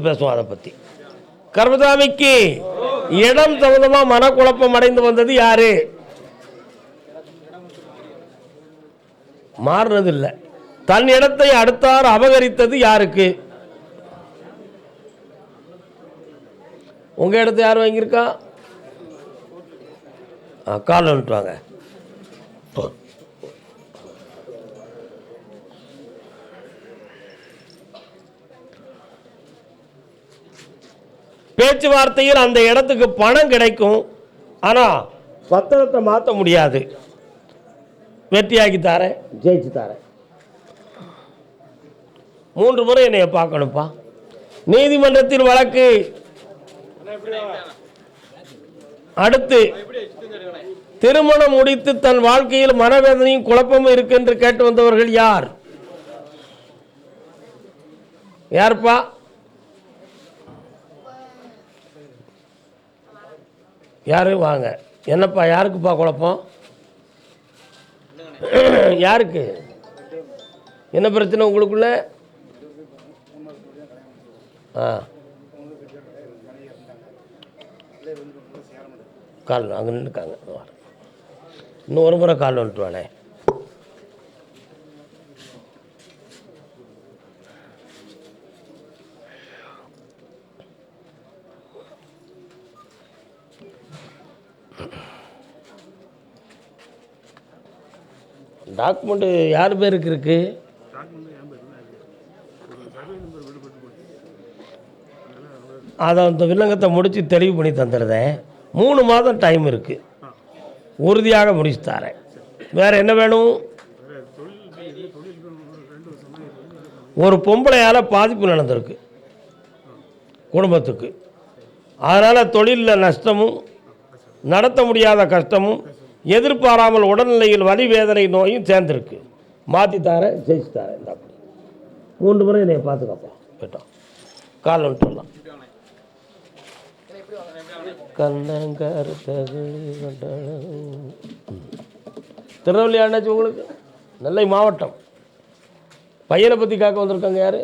பேசுவோம் அதை பற்றி. கர்மசாமிக்கு இடம் சம்பந்தமாக மனக்குழப்பம் அடைந்து வந்தது யாரு? மாறுறது இல்லை. தன் இடத்தை அடுத்தார் அபகரித்தது யாருக்கு? உங்க இடத்தை யார் வாங்கியிருக்கா? கால் வந்துட்டுவாங்க. பேச்சுவார்த்தையில் அந்த இடத்துக்கு பணம் கிடைக்கும், ஆனால் பத்திரத்தை மாற்ற முடியாது. வெற்றியாக்கி தாரேன், ஜெயிச்சு தாரேன். 3 முறை என்னைய பார்க்கணும்ப்பா. நீதிமன்றத்தில் வழக்கு. அடுத்து திருமணம் முடித்து தன் வாழ்க்கையில் மனவேதனையும் குழப்பமும் இருக்கு என்று கேட்டு வந்தவர்கள் யார்? யாருப்பா? யாரு? வாங்க. என்னப்பா, யாருக்குப்பா குழப்பம்? யாருக்கு என்ன பிரச்சனை உங்களுக்குள்ள? கால் அங்கே நின்றுக்காங்க. இன்னும் ஒரு முறை கால் வந்துட்டுவானே. டாக்குமெண்ட்டு யார் பேருக்கு இருக்கு? அதை அந்த வில்லங்கத்தை முடித்து தெளிவு பண்ணி தந்துடுறேன். 3 மாதம் டைம் இருக்குது, உறுதியாக முடிச்சு தரேன். வேறு என்ன வேணும்? ஒரு பொம்பளையால் பாதிப்பு நடந்திருக்கு குடும்பத்துக்கு. அதனால் தொழிலில் நஷ்டமும், நடத்த முடியாத கஷ்டமும், எதிர்பாராமல் உடல்நிலையில் வலி வேதனை நோயும் சேர்ந்துருக்கு. மாற்றி தரேன், ஜெயிச்சு தரேன். இந்த அப்படி 3 முறை என்னை பார்த்துக்கப்பா. கேட்டோம் கால் வந்துட்டுலாம். திருநெல்வேலி ஆண்டாச்சு உங்களுக்கு. நெல்லை மாவட்டம். பையனை பற்றி காக்க வந்திருக்காங்க. யாரு?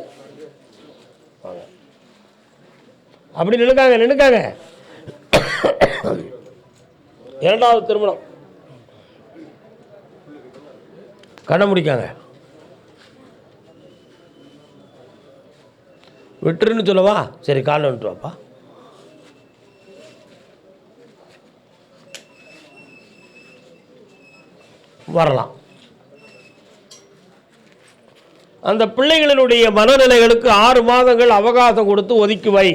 வாங்க. அப்படி நின்னுக்காங்க. 2வது திருமணம். கண்ண முடிக்காங்க. விட்டுருன்னு சொல்லவா? சரி, காலில் வந்துட்டு வாப்பா. வரலாம். அந்த பிள்ளைகளினுடைய மனநிலைகளுக்கு 6 மாதங்கள் அவகாசம் கொடுத்து ஒதுக்கி வை.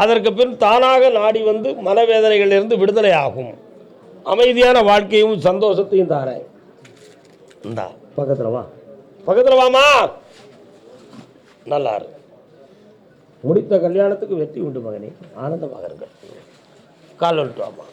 அதற்கு பின் தானாக நாடி வந்து மனவேதனைகளிலிருந்து விடுதலை ஆகும். அமைதியான வாழ்க்கையும் சந்தோஷத்தையும் தாரேன். இந்தா பக்கத்தில் வா, பக்கத்தில் வாமா. நல்லா இருக்கு. முடித்த கல்யாணத்துக்கு வெற்றி உண்டு மகனே, ஆனந்தமாக இருக்க. கால் வந்துட்டு வாமா.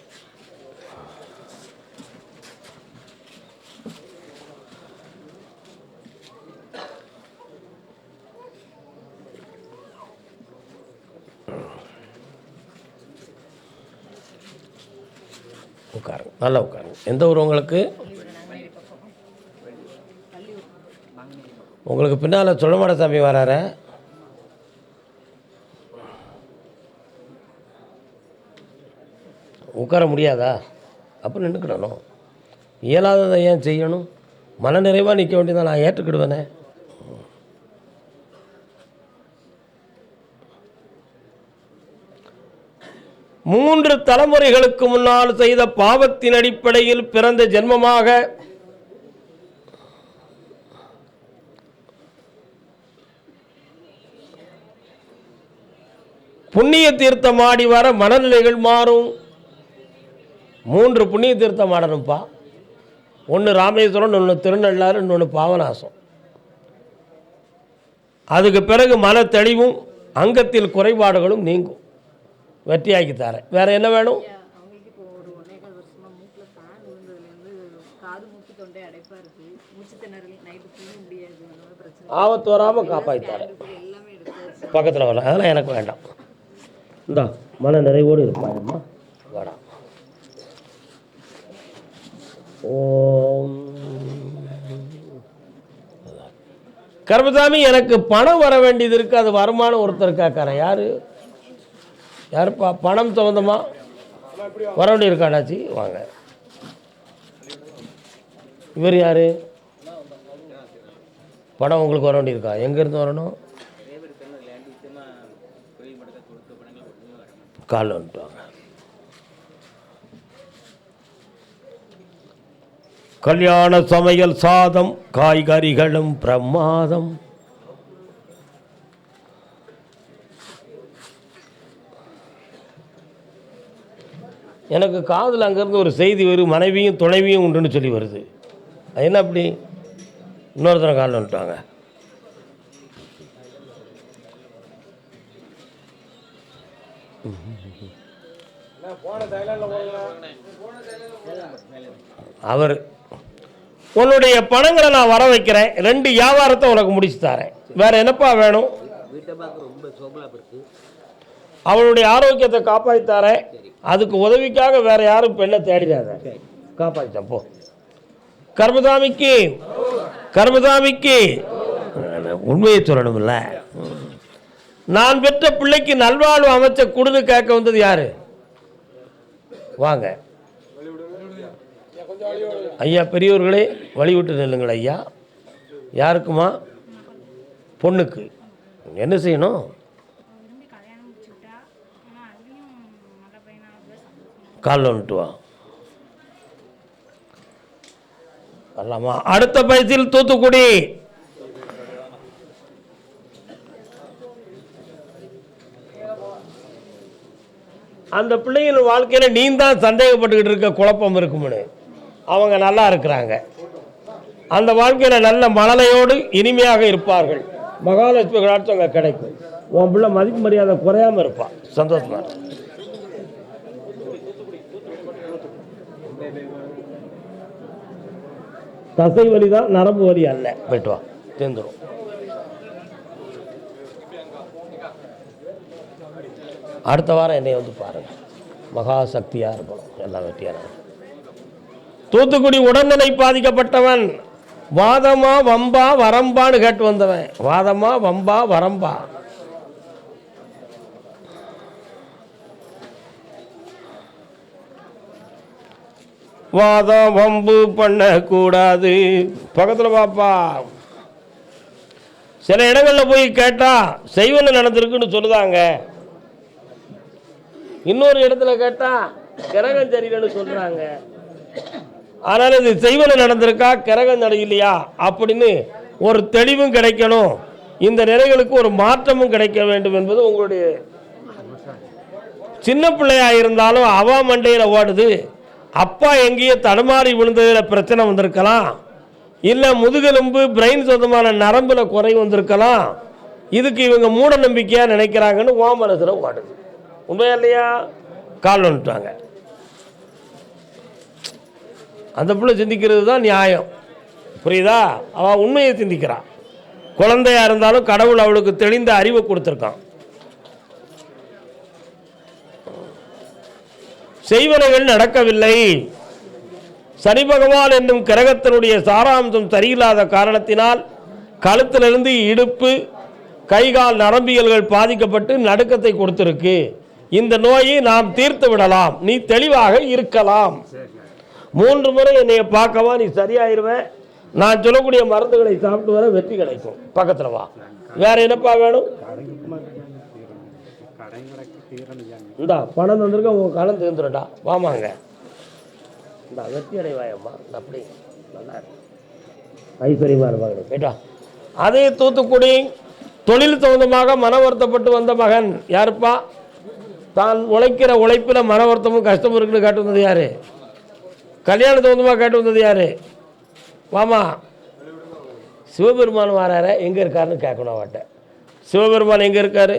உட்காருங்க, நல்லா உட்காருங்க. எந்த ஊர் உங்களுக்கு? உங்களுக்கு பின்னால் சுடமாட சாமி வரார. உட்கார முடியாதா? அப்போ நின்றுக்கிடணும். இயலாததை ஏன் செய்யணும்? மன நிறைவாக நிற்க வேண்டியதான். நான் ஏற்றுக்கிடுவேனே. மூன்று தலைமுறைகளுக்கு முன்னால் செய்த பாவத்தின் அடிப்படையில் பிறந்த ஜென்மமாக புண்ணிய தீர்த்தம் ஆடி வர மனநிலைகள் மாறும். 3 புண்ணிய தீர்த்தம் ஆடணும்ப்பா. 1 ராமேஸ்வரம், 1 திருநள்ளாறு, 1 பாவநாசம். அதுக்கு பிறகு மன தெளிவும் அங்கத்தில் குறைபாடுகளும் நீங்கும். வெற்றியாக்கி தரேன். வேற என்ன வேணும்? ஆபத்து வராமல் காப்பாற்றித்தாரேன். பக்கத்தில் வரலாம், அதெல்லாம் எனக்கு வேண்டாம். இந்தா மன நிறைவோடு இருப்பாயம்மா. வாடா. ஓம் கருப்பசாமி எனக்கு பணம் வர வேண்டியது இருக்குது, அது வருமானம் ஒருத்தர் கேட்குறேன். யாருப்பா பணம் சம்மந்தமாக வர வேண்டிய இருக்காடாச்சி? வாங்க. இவர் யார்? பணம் உங்களுக்கு வர வேண்டியிருக்கா? எங்கேருந்து வரணும்? கால் வந்துட்டாங்க. கல்யாண சமையல் சாதம், காய்கறிகளும் பிரமாதம். எனக்கு காதில் அங்கேருந்து ஒரு செய்தி வரும், மனைவியும் துணைவியும் உண்டுன்னு சொல்லி வருது. அது என்ன அப்படி? இன்னொருத்தர காலில் வந்துட்டாங்க. அவர் உன்னுடைய பணங்களை நான் வர வைக்கிறேன், 2 வியாபாரத்தை உனக்கு முடிச்சு தரேன். வேற என்னப்பா வேணும்? அவளுடைய ஆரோக்கியத்தை காப்பாற்றித்தாரேன். அதுக்கு உதவிக்காக வேற யாரும் பெண்ணை தேடிடாத, காப்பாற்றிட்டேன் போ. கர்மசாமிக்கு உண்மையை சொல்லணும்ல. நான் பெற்ற பிள்ளைக்கு நல்வாழ்வு அமைச்ச குடுன்னு கேட்க வந்தது யாரு? வாங்க ஐயா, பெரியவர்களே வழிவிட்டு நில்லுங்கள் ஐயா. யாருக்குமா? பொண்ணுக்கு. என்ன செய்யணும்? காலில் வந்துட்டு வா. வரலாமா? அடுத்த பைசில் தூத்துக்குடி. அந்த பிள்ளைகள் வாழ்க்கையில் நீ தான் சந்தேகப்பட்டுக்கிட்டு இருக்க, குழப்பம் இருக்கும்னு. அவங்க நல்லா இருக்கிறாங்க, அந்த வாழ்க்கையில் நல்ல மழலையோடு இனிமையாக இருப்பார்கள். மகாலட்சுமி கடாட்சம் அங்கே கிடைக்கும். உன் பிள்ளை மதிப்பு மரியாதை குறையாமல் இருப்பான். சந்தோஷமா. தசை வலி தான், நரம்பு வலி அல்ல. போயிட்டு வா, தேர்ந்துடும். அடுத்த வாரம் என்னை வந்து பாருங்க. மகாசக்தியாக இருக்கணும், எல்லாம் வெட்டியாக. தூத்துக்குடி உடல்நிலை பாதிக்கப்பட்டவன். வாதமா வம்பா வரம்பான்னு கேட்டு வந்தவன். வாதமா வம்பா வரம்பா? வாதம் வம்பு பண்ணக்கூடாது. பக்கத்தில் பாப்பா. சில இடங்களில் போய் கேட்டால் செய்வன நடந்திருக்குன்னு சொல்லுதாங்க. இன்னொரு இடத்துல கேட்டால் கிரகம் சரியில்லைன்னு சொல்கிறாங்க. ஆனால் இது செய்வன நடந்திருக்கா, கிரகம் நடக்கலையா அப்படின்னு ஒரு தெளிவும் கிடைக்கணும். இந்த நிலைகளுக்கு ஒரு மாற்றமும் கிடைக்க வேண்டும் என்பது உங்களுடைய. சின்ன பிள்ளையாக இருந்தாலும் அவ மண்டையில் ஓடுது. அப்பா எங்கேயோ தடுமாறி விழுந்ததில் பிரச்சனை வந்திருக்கலாம், இல்லை முதுகெலும்பு பிரெயின் சொந்தமான நரம்பில் குறை வந்திருக்கலாம். இதுக்கு இவங்க மூட நம்பிக்கையாக நினைக்கிறாங்கன்னு ஓ மனசில் ஓடுது. உண்மையா இல்லையா? கால் வந்துட்டாங்க. அந்த பிள்ளை சிந்திக்கிறது தான் நியாயம், புரியுதா? அவள் உண்மையை சிந்திக்கிறான். குழந்தையா இருந்தாலும் கடவுள் அவளுக்கு தெளிந்த அறிவை கொடுத்துருக்கான். செய்வனைகள் நடக்கவில்லை. சனி பகவான் என்னும் கிரகத்தினுடைய சாராம்சம் சரியில்லாத காரணத்தினால் கழுத்திலிருந்து இடுப்பு கைகால் நரம்பியல்கள் பாதிக்கப்பட்டு நடுக்கத்தை கொடுத்திருக்கு. இந்த நோயை நாம் தீர்த்து விடலாம், நீ தெளிவாக இருக்கலாம். 3 முறை என்னைய பார்க்கவா, நீ சரியாயிருவேன். நான் சொல்லக்கூடிய மருந்துகளை சாப்பிட்டு வர வெற்றி கிடைக்கும். பக்கத்தில் வா. வேற என்னப்பா வேணும்? இந்தா பணம் வந்திருக்க, உங்க கடன் தீர்ந்துடா. வாமாங்க, இந்த வெற்றி அடைவாயம்மா. அப்படி நல்லா இருக்கு, ஐஸ்வர்யமா இருப்பாங்க. கேட்டா அதே தூத்துக்குடி தொழில் சம்பந்தமாக மன வருத்தப்பட்டு வந்த மகன் யாருப்பா? தான் உழைக்கிற உழைப்பில் மன வருத்தமும் கஷ்டமும் இருக்குன்னு கேட்டு வந்தது யாரு? கல்யாண சம்பந்தமாக கேட்டு வந்தது யாரு? வாமா. சிவபெருமான் வராரு, எங்கே இருக்காருன்னு கேட்கணும் அவட்ட. சிவபெருமான் எங்கே இருக்காரு?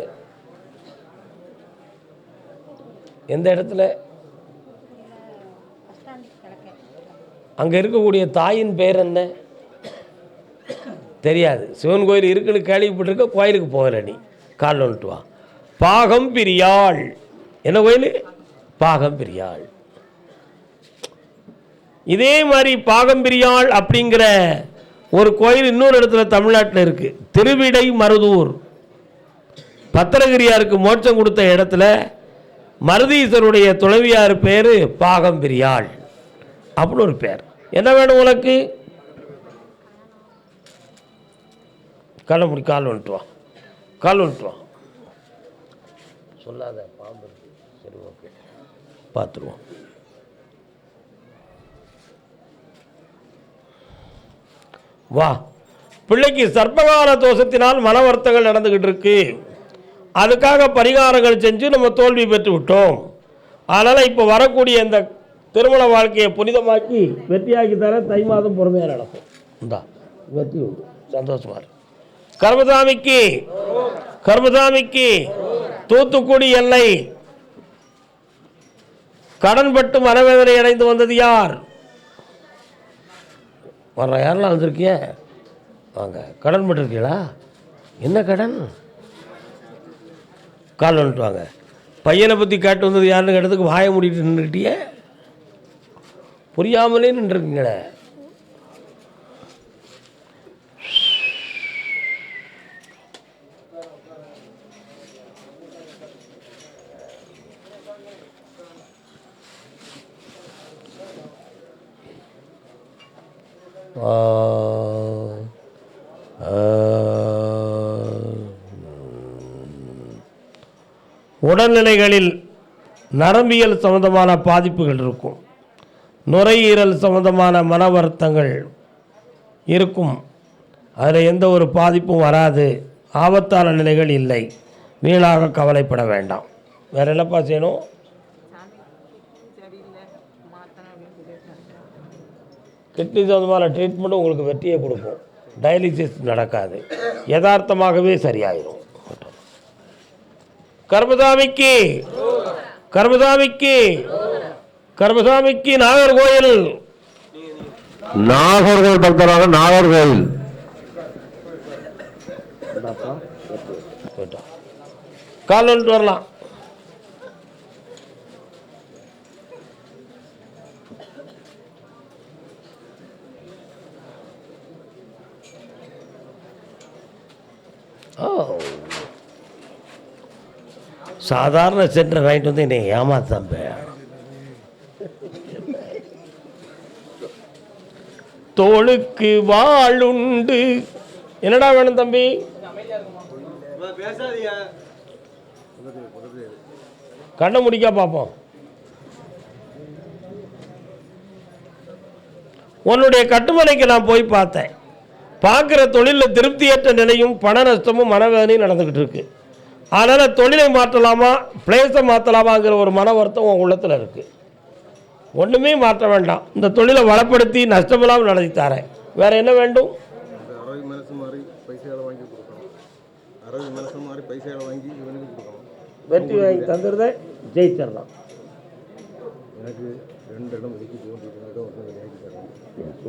எந்த இடத்துல? அங்கே இருக்கக்கூடிய தாயின் பெயர் என்ன தெரியாது. சிவன் கோயில் இருக்குன்னு கேள்விப்பட்டிருக்க, கோயிலுக்கு போகல நீ. காலில் வந்துட்டு வா. பாகம் பிரியாள். என்ன கோயில்? பாகம் பிரியாள். இதே மாதிரி பாகம் பிரியாள் அப்படிங்கிற ஒரு கோயில் இன்னொரு இடத்துல தமிழ்நாட்டில் இருக்குது. திருவிடை மருதூர் பத்திரகிரியாருக்கு மோட்சம் கொடுத்த இடத்துல மருதீஸ்வருடைய துணைவியார் பேர் பாகம்பிரியாள் அப்படின்னு ஒரு பேர். என்ன வேணும் உனக்கு? காலை முடி, கால் வந்துட்டு வா, கால் வந்துட்டு வா. சொல்லாத பாம்பு. சரி, ஓகே, பார்த்துருவோம். வா. பிள்ளைக்கு சர்ப்பகால தோஷத்தினால் மன வருத்தங்கள் நடந்துக்கிட்டு இருக்கு. அதுக்காக பரிகாரங்கள் செஞ்சு நம்ம தோல்வி பெற்று விட்டோம். அதனால் இப்போ வரக்கூடிய இந்த திருமண வாழ்க்கையை புனிதமாக்கி வெற்றியாக்கி தர தை மாதம் பொறுமையாக நடக்கும். இந்தா வெற்றி உண்டு, சந்தோஷமாக இருக்கு. கர்மசாமிக்கு, கர்மசாமிக்கு தூத்துக்குடி எல்லை கடன்பட்டு மனவேதனை அடைந்து வந்தது யார்? வர்ற யாரெல்லாம் வந்திருக்கிய? வாங்க. கடன் பட்டிருக்கீங்களா? என்ன கடன்? கால் வந்துட்டு வாங்க. பையனை பற்றி கேட்டு வந்தது யாருன்னு கேட்டதுக்கு வாயை மூடிட்டு நின்றுக்கிட்டியே, புரியாமலே நின்றுருக்கீங்களே. உடல்நிலைகளில் நரம்பியல் சம்பந்தமான பாதிப்புகள் இருக்கும். நுரையீரல் சம்பந்தமான மன வருத்தங்கள் இருக்கும். அதில் எந்த ஒரு பாதிப்பும் வராது. ஆபத்தான நிலைகள் இல்லை. வீணாக கவலைப்பட வேண்டாம். வேறு என்னப்பா செய்யணும்? கிட்னி சம்பந்தமான ட்ரீட்மெண்ட்டும் உங்களுக்கு வெற்றியை கொடுக்கும். டயாலிசிஸ் நடக்காது, யதார்த்தமாகவே சரியாயிடும். கர்மசாமிக்கு, கர்மசாமிக்கு, கர்மசாமிக்கு நாகர்கோயில், நாகர்கோவில் பக்தராக நாகர்கோவில் கால் வந்துட்டு வரலாம். சாதாரண சென்டர் வாங்கிட்டு வந்து என்னை ஏமாத்தான். தோளுக்கு வாளுண்டு. என்னடா வேணும் தம்பி? கண்ணை முடிக்க பார்ப்போம். உன்னுடைய கட்டுமனைக்கு நான் போய் பார்த்தேன். பார்க்குற தொழிலில் திருப்தியற்ற நிலையும் பண நஷ்டமும் மனவேதனையும் நடந்துக்கிட்டு இருக்கு. அதனால் தொழிலை மாற்றலாமா பிளேஸை மாற்றலாமாங்கிற ஒரு மன வருத்தம் உன் உள்ளத்தில் இருக்குது. ஒன்றுமே மாற்ற வேண்டாம். இந்த தொழிலை வளப்படுத்தி நஷ்டமில்லாமல் நடத்தி தரேன். வேறு என்ன வேண்டும்? வெற்றி வாங்கி தந்துடுறேன், ஜெயிச்சிடலாம். எனக்கு 2 இடம்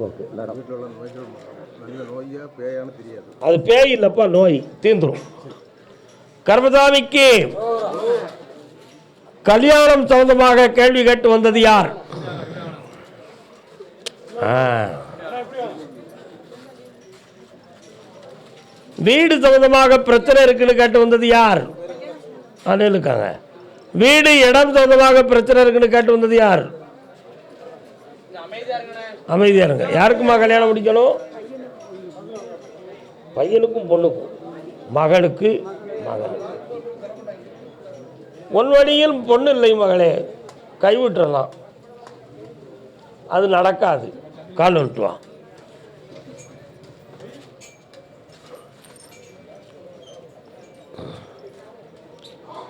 ஓகே. அது பேய் இல்லைப்பா, நோய் தீந்துரும். கர்மசாமிக்கு கல்யாணம் சம்பந்தமாக கேள்வி கேட்டு வந்தது யார்? வீடு சம்பந்தமாக பிரச்சனை இருக்குன்னு கேட்டு வந்தது யார்? இருக்காங்க. வீடு இடம் சம்பந்தமாக பிரச்சனை இருக்குன்னு கேட்டு வந்தது யார்? அமைதியா இருங்க. யாருக்குமா கல்யாணம் முடிக்கணும்? பையனுக்கும் பொண்ணுக்கும், மகளுக்கு மகனுக்கு. உன் வழியில் பொண்ணு இல்லை மகளே, கைவிட்டுறலாம். அது நடக்காது. கால் விட்டுவா.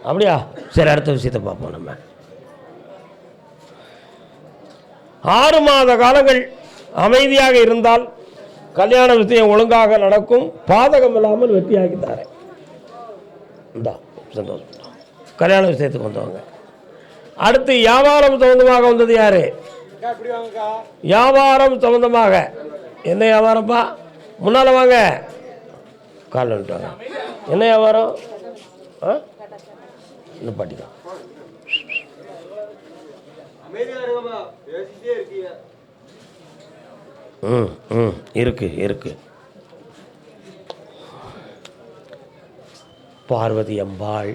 அப்படியா? சரி, அடுத்த விஷயத்தை பார்ப்போம். நம்ம 6 மாத காலங்கள் அமைதியாக இருந்தால் கல்யாண விஷயம் ஒழுங்காக நடக்கும். பாதகம் இல்லாமல் வெற்றியாக்கி தரேன். இந்தா சந்தோஷம். கல்யாண விஷயத்துக்கு வந்தவங்க. அடுத்து வியாபாரம் சம்பந்தமாக வந்தது யாரு? வியாபாரம் சம்பந்தமாக. என்ன வியாபாரம்ப்பா? முன்னால் வாங்க. கால் வந்துட்டாங்க. என்ன வியாபாரம்? இன்னும் பாட்டிக்கலாம். ம் ம் இருக்கு பார்வதி அம்பாள்,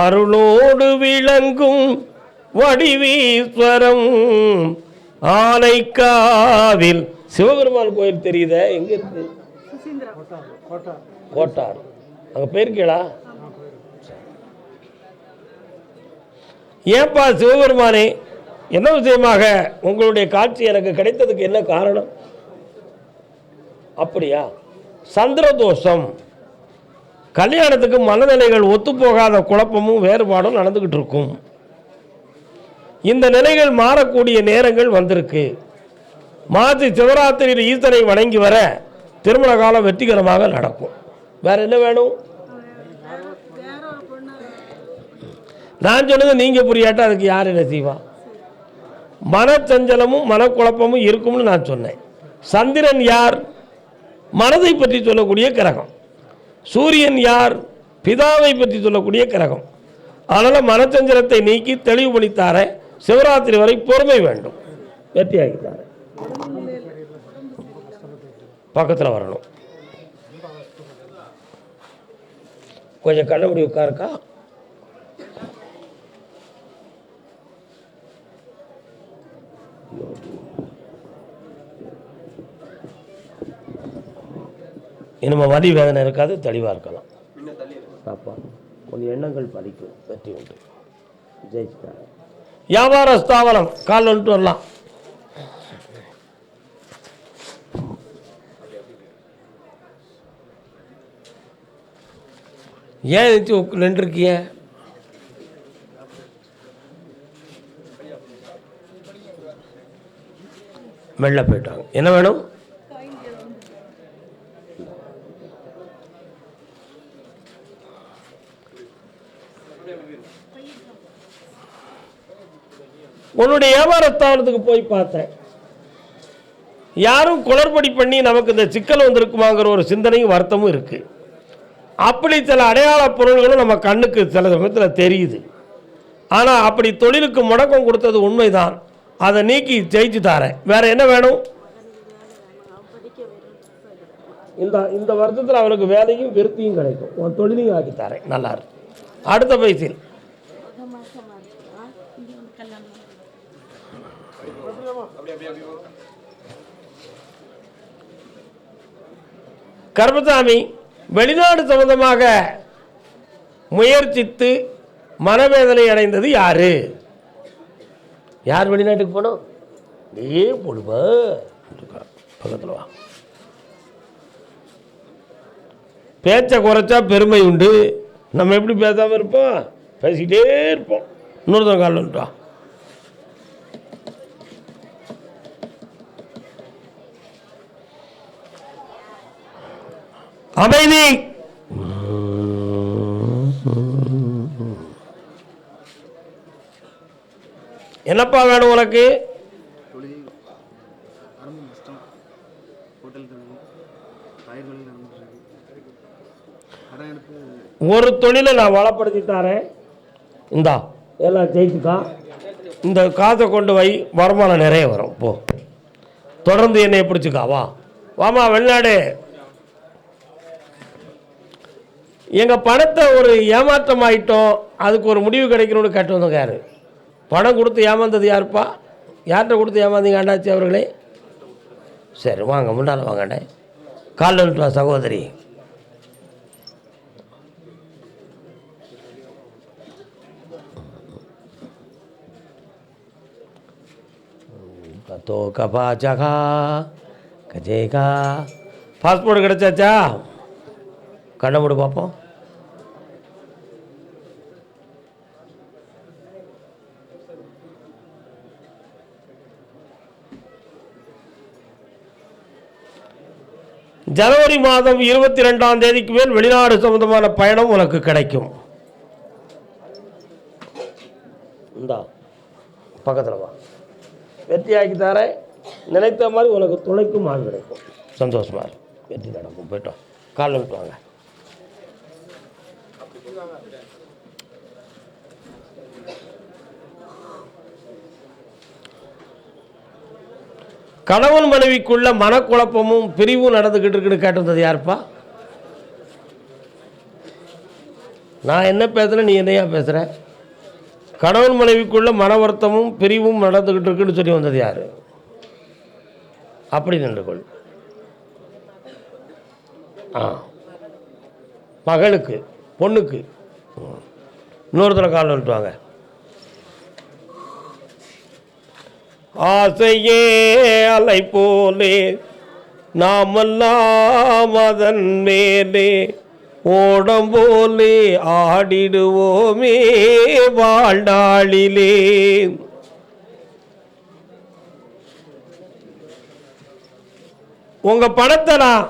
அருளோடு விளங்கும் வடிவீஸ்வரம், ஆனைக்காவில் சிவபெருமான் கோயில் தெரியுத, எங்க இருக்கு? கோட்டார். அங்கே போயிருக்கீங்களா? ஏன்பா சிவபெருமானே, என்ன விஷயமாக உங்களுடைய காட்சி எனக்கு கிடைத்ததுக்கு என்ன காரணம்? அப்படியா? சந்திரதோஷம், கல்யாணத்துக்கு மனநிலைகள் ஒத்துப்போகாத குழப்பமும் வேறுபாடும் நடந்துக்கிட்டு இருக்கும். இந்த நிலைகள் மாறக்கூடிய நேரங்கள் வந்திருக்கு. மாசி சிவராத்திரியில் ஈஸ்வரை வணங்கி வர திருமண காலம் வெற்றிகரமாக நடக்கும். வேற என்ன வேணும்? நான் சொன்னது நீங்க புரியாட்டா அதுக்கு யார் என்ன செய்வா? மனச்சஞ்சலமும் மனக்குழப்பமும் இருக்கும்னு நான் சொன்னேன். சந்திரன் யார்? மனதை பற்றி சொல்லக்கூடிய கிரகம். சூரியன் யார்? பிதாவை பற்றி சொல்லக்கூடிய கிரகம். அதனால் மனச்சஞ்சலத்தை நீக்கி தெளிவுபடுத்தார சிவராத்திரி வரை பொறுமை வேண்டும். வெற்றியாகித்தார பக்கத்தில் வரணும். கொஞ்சம் கண்ணபடி உட்காருக்கா. இனிமே வலி வேதனை இருக்காது, தெளிவாக இருக்கலாம். பாப்பா கொஞ்சம் எண்ணங்கள் படிக்கும், வெற்றி உண்டு. ஜெயிச்சுட்டாங்க. வியாபார ஸ்தாபனம் கால் வந்துட்டு வரலாம். ஏன் நின்றுருக்கிய? மெல்ல போயிட்டாங்க. என்ன வேணும்? உன்னுடைய வியாபார ஸ்தாபனத்துக்கு போய் பார்த்தேன். யாரும் குளறுபடி பண்ணி நமக்கு இந்த சிக்கல் வந்திருக்குமாங்கிற ஒரு சிந்தனையும் வருத்தமும் இருக்கு. அப்படி சில அடையாள பொருள்களும் நம்ம கண்ணுக்கு சில சமயத்தில் தெரியுது. ஆனால் அப்படி தொழிலுக்கு முடக்கம் கொடுத்தது உண்மைதான். அதை நீக்கி ஜெயிச்சு தாரேன். வேற என்ன வேணும்? இந்த வருஷத்தில் அவனுக்கு வேலையும் விருத்தியும் கிடைக்கும். உன் தொழிலையும் ஆக்கி தரேன். நல்லா இருக்கு. அடுத்த பைசில் கர்மசாமி வெளிநாடு சம்பந்தமாக முயற்சித்து மனவேதனை அடைந்தது யாரு? யார் வெளிநாட்டுக்கு போனோம்? நீயே போடுவா. பக்கத்தில் வா. பேச்சை குறைச்சா பெருமை உண்டு. நம்ம எப்படி பேசாமல் இருப்போம்? பேசிக்கிட்டே இருப்போம். இன்னொருத்தன் கால் வந்துட்டோம். அமைதி. என்னப்பா வேணும் உனக்கு? ஒரு தொழிலை நான் வளப்படுத்தி தரேன். இந்தா எல்லாம் ஜெயிச்சுக்கா. இந்த காசை கொண்டு வை, வருமானம் நிறைய வரும். போ, தொடர்ந்து என்னை பிடிச்சிக்கா. வா வாமா வெளிநாடு. எங்கள் பணத்தை ஒரு ஏமாற்றம் ஆகிட்டோம், அதுக்கு ஒரு முடிவு கிடைக்கணும்னு கேட்டு வந்தோங்க. யார் பணம் கொடுத்து ஏமாந்தது? யாருப்பா? யார்கிட்ட கொடுத்து ஏமாந்தீங்க அண்ணாச்சி அவர்களே? சரி வாங்க, முன்னால் வாங்கண்ணே. காலில் வந்துட்டு வா சகோதரி. கத்தோ கபா ஜகா கஜேகா. பாஸ்போர்ட் கிடைச்சாச்சா? கண்ணை மூடு பார்ப்போம். ஜனவரி மாதம் 22ஆம் தேதிக்கு மேல் வெளிநாடு சம்பந்தமான பயணம் உனக்கு கிடைக்கும். இந்தா பக்கத்தில் வா. வெற்றியாக்கி தரேன். நினைத்த மாதிரி உனக்கு துணைக்கும் ஆள் கிடைக்கும். சந்தோஷமா இருக்கும். வெற்றி நடக்கும். போயிட்டோம். காலில் விட்டு வாங்க. கணவன் மனைவிக்குள்ள மனக்குழப்பமும் பிரிவும் நடந்துக்கிட்டு இருக்குன்னு கேட்டிருந்தது யாருப்பா? நான் என்ன பேசுகிறேன், நீ என்னையா பேசுகிற? கணவன் மனைவிக்குள்ள மன வருத்தமும் பிரிவும் நடந்துக்கிட்டு இருக்குன்னு சொல்லி வந்தது யார்? அப்படி நின்று கொள். மகளுக்கு, பொண்ணுக்கு. இன்னொருத்தர கால் வந்துட்டுவாங்க. ஆசையே அலை போலே நாமெல்லாம் அதன் மேலே ஓடம் போலே ஆடிடுவோமே வாழ்நாளிலே. உங்க பணத்தை நான்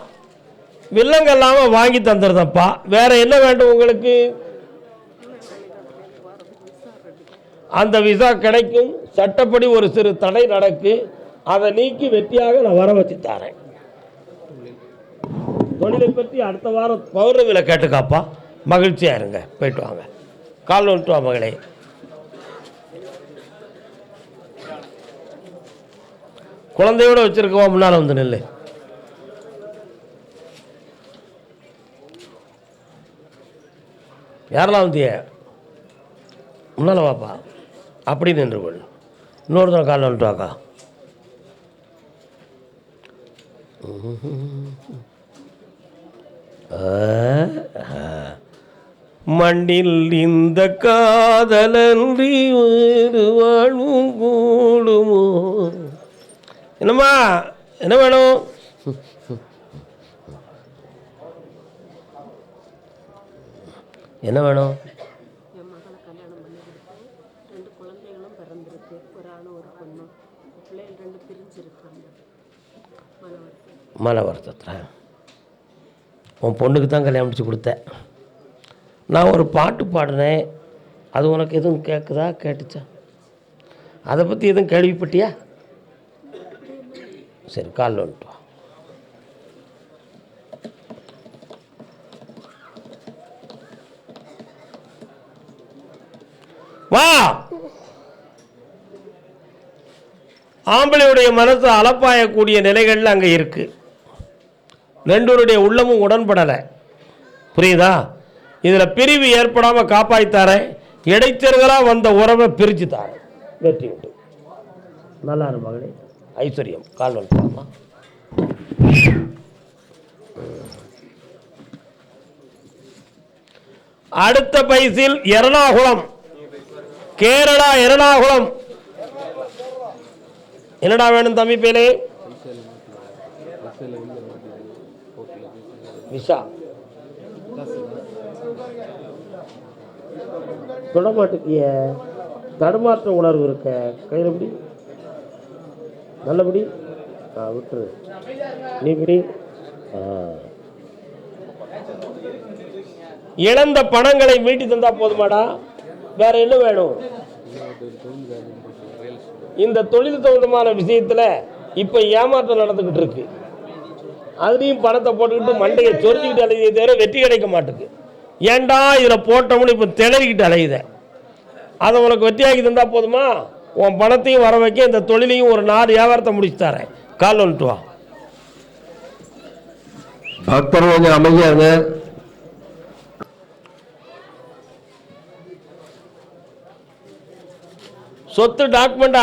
வில்லங்க இல்லாமல் வாங்கி தந்துடுறப்பா. வேற என்ன வேண்டும் உங்களுக்கு? அந்த விசா கிடைக்கும். சட்டப்படி ஒரு சிறு தடை நடக்கு. அதை நீக்கி வெற்றியாக நான் வர வச்சு தரேன். தொழிலை பற்றி அடுத்த வாரம் பௌர்ணமியில் கேட்டுக்காப்பா. மகிழ்ச்சியாக இருங்க. போயிட்டு வாங்க. கால் வந்துட்டு வா மகளே. குழந்தையோட வச்சிருக்கவா முன்னால் வந்து நெல். யாரெல்லாம் வந்திய முன்னால் வாப்பா. அப்படி நின்று கொள். இன்னொருத்தர் கால் வந்துட்டு வாக்கா. மண்ணில் இந்த காதலன்றி வேறு வாழ்வும் கூடுமோ? என்னம்மா, என்ன வேணும்? என்ன வேணும்? மன வருத்தத்தில் உன் பொண்ணுக்கு தான் கல்யாணம் முடிச்சு கொடுத்தேன். நான் ஒரு பாட்டு பாடினேன். அது உனக்கு எதுவும் கேட்குதா? கேட்டுச்சா? அதை பற்றி எதுவும் கேள்விப்பட்டியா? சரி, கால் வந்துட்டு வா. ஆம்பளையுடைய மனசு அலப்பாயக்கூடிய நிலைகள் அங்கே இருக்கு. ரெண்டோருடைய உள்ளமும் உடன்படலை. புரியுதா? இதில் பிரிவு ஏற்படாமல் காப்பாற்றித்தாரேன். இடைச்சர்களாக வந்த உறவை பிரித்து தாரேன். வெற்றி உண்டு. நல்லா இரு மகளே. ஐஸ்வர்யம். கால் வந்துட்டாமா. அடுத்த பைசில் எர்ணாகுளம், கேரளா எர்ணாகுளம். என்னடா வேணும் தம்பி பேலே? விஷா தொடமாட்டுக்கிய தடுமாற்ற உணர்வு இருக்க. கையில் எப்படி நல்லபடி விட்டுரு. நீ இப்படி இழந்த பணங்களை மீட்டி தந்தா போதுமாடா. வேற என்ன வேணும்? இந்த தொழில் சம்பந்தமான விஷயத்தில் இப்போ ஏமாற்றம் நடந்துக்கிட்டு இருக்கு. அதுலேயும் பணத்தை போட்டுக்கிட்டு மண்டையை சொரிஞ்சிக்கிட்டு அலையுதே தவிர வெற்றி கிடைக்க மாட்டேங்குது. ஏண்டா இதில் போட்டோம்னு இப்போ திணறிக்கிட்டு அலையுத. அதை உனக்கு வெற்றியாக்கி தந்தால் போதுமா? உன் பணத்தையும் வர வைக்க இந்த தொழிலையும் ஒரு 4 வியாபாரத்தை முடிச்சு தரேன். கால் வந்துட்டு வா. பக்தர் கொஞ்சம் அமைதியாங்க. சொத்து டாக்குமெண்ட்